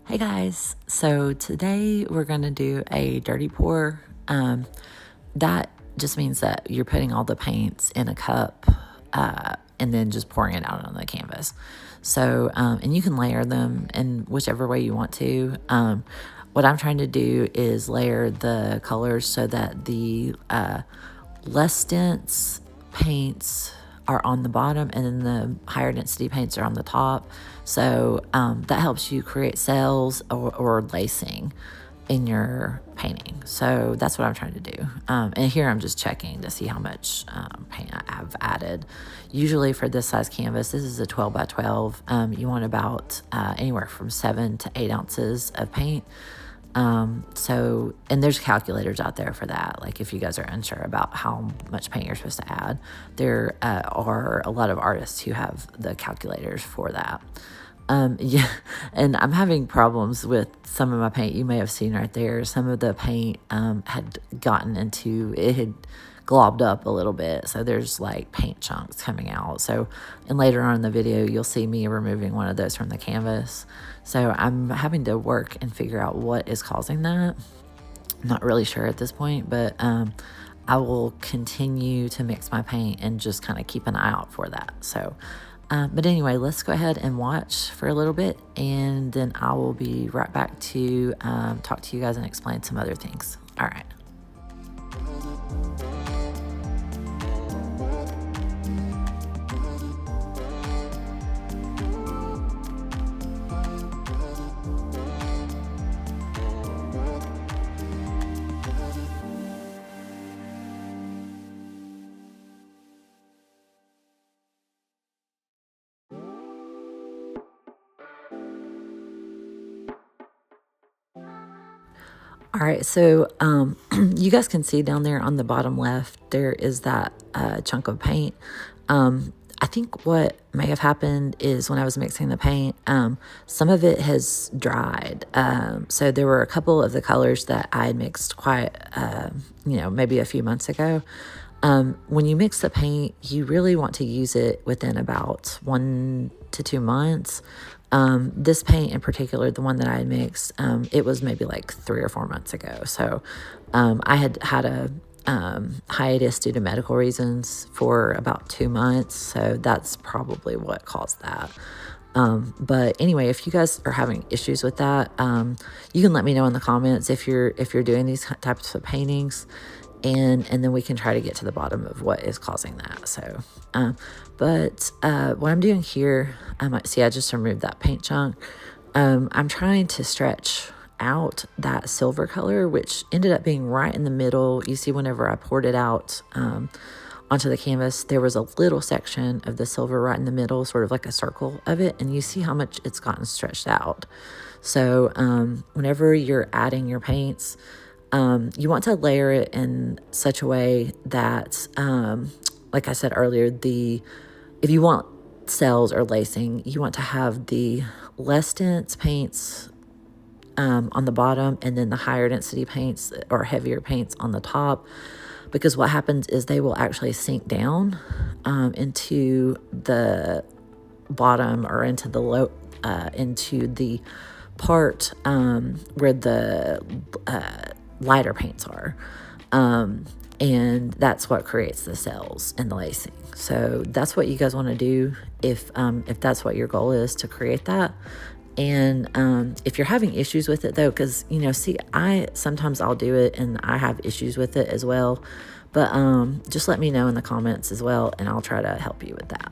Hey guys, so today we're going to do a dirty pour. That just means that you're putting all the paints in a cup and then just pouring it out on the canvas. So, and you can layer them in whichever way you want to. What I'm trying to do is layer the colors so that the less dense paints are on the bottom and then the higher density paints are on the top. So that helps you create cells or lacing in your painting. So that's what I'm trying to do. And here I'm just checking to see how much paint I've added. Usually for this size canvas, this is a 12 by 12. You want about anywhere from 7 to 8 ounces of paint. And there's calculators out there for that. Like if you guys are unsure about how much paint you're supposed to add, there are a lot of artists who have the calculators for that. Yeah, and I'm having problems with some of my paint. You may have seen right there, some of the paint had gotten into, it had globbed up a little bit. So there's like paint chunks coming out. So, and later on in the video, you'll see me removing one of those from the canvas. So I'm having to work and figure out what is causing that. I'm not really sure at this point, but I will continue to mix my paint and just kind of keep an eye out for that. So, but anyway, let's go ahead and watch for a little bit, and then I will be right back to talk to you guys and explain some other things. All right. All right, so you guys can see down there on the bottom left, there is that chunk of paint. I think what may have happened is when I was mixing the paint, some of it has dried. So there were a couple of the colors that I had mixed quite, maybe a few months ago. When you mix the paint, you really want to use it within about 1 to 2 months. This paint in particular, the one that I had mixed, it was maybe like 3 or 4 months ago. So I had a hiatus due to medical reasons for about 2 months. So that's probably what caused that. But anyway, if you guys are having issues with that, you can let me know in the comments if you're doing these types of paintings. And then we can try to get to the bottom of what is causing that. So, but what I'm doing here, see, I just removed that paint chunk. I'm trying to stretch out that silver color, which ended up being right in the middle. You see, whenever I poured it out onto the canvas, there was a little section of the silver right in the middle, sort of like a circle of it. And you see how much it's gotten stretched out. So whenever you're adding your paints, you want to layer it in such a way that, like I said earlier, if you want cells or lacing, you want to have the less dense paints on the bottom and then the higher density paints or heavier paints on the top, because what happens is they will actually sink down into the bottom or into the into the part where the lighter paints are, and that's what creates the cells and the lacing. So that's what you guys want to do if that's what your goal is, to create that. And if you're having issues with it though, because sometimes I'll do it and I have issues with it as well, but just let me know in the comments as well, and I'll try to help you with that.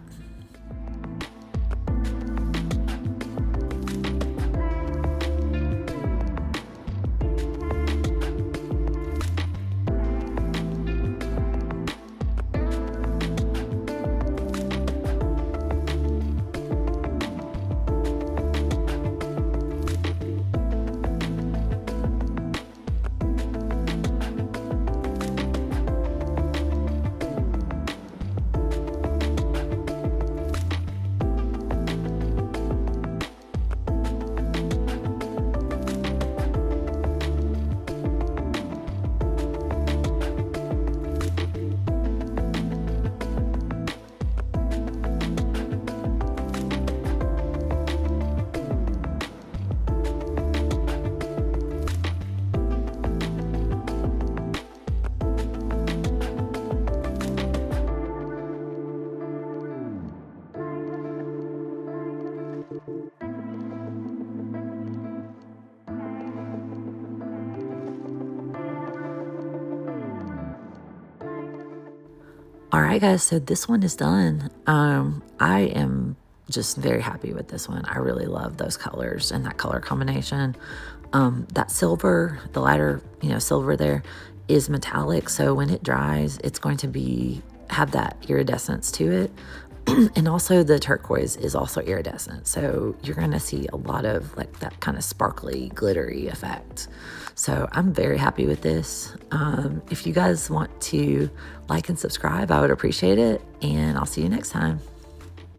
All right, guys, so this one is done. I am just very happy with this one. I really love those colors and that color combination. That silver, the lighter, silver there is metallic. So when it dries, it's going to have that iridescence to it. And also the turquoise is also iridescent. So you're going to see a lot of like that kind of sparkly, glittery effect. So I'm very happy with this. If you guys want to like and subscribe, I would appreciate it. And I'll see you next time.